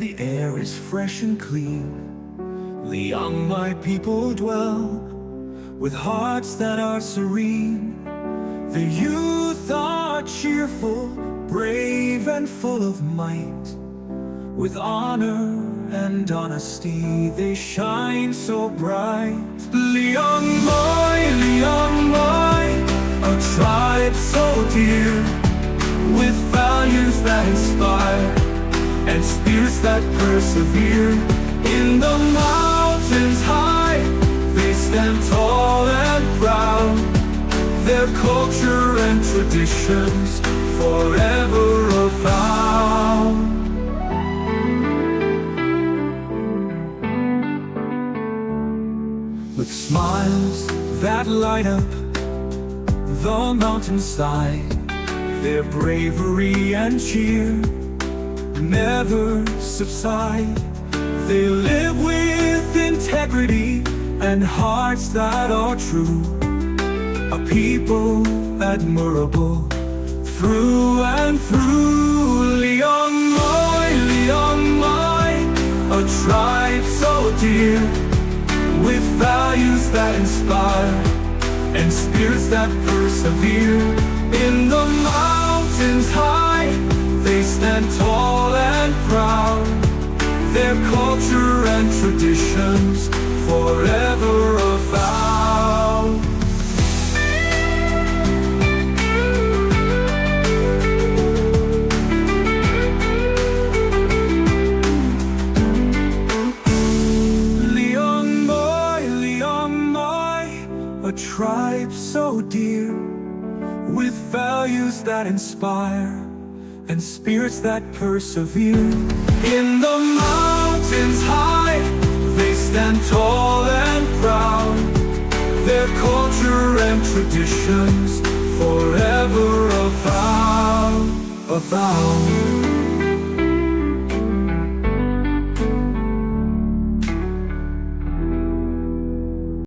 the air is fresh and clean. Liangmai people dwell with hearts that are serene. The youth are cheerful, brave and full of might. With honor and honesty they shine so bright. Liangmai, Liangmai, a tribe so dear, with values that inspire and spirits that persevere. In the mountains high they stand tall and proud, their culture and traditions forever avowed. With smiles that light up the mountainside, their bravery and cheer never subside. They live with integrity and hearts that are true, a people admirable through and through. Liangmai, Liangmai, a tribe so dear, with values that inspire and spirits that persevere. In the mountains high they stand tall and proud, their culture and traditions forever avowed. Liangmai, Liangmai, a tribe so dear, with values that inspire and spirits that persevere. In the mountains high they stand tall and proud, their culture and traditions forever avowed, avowed.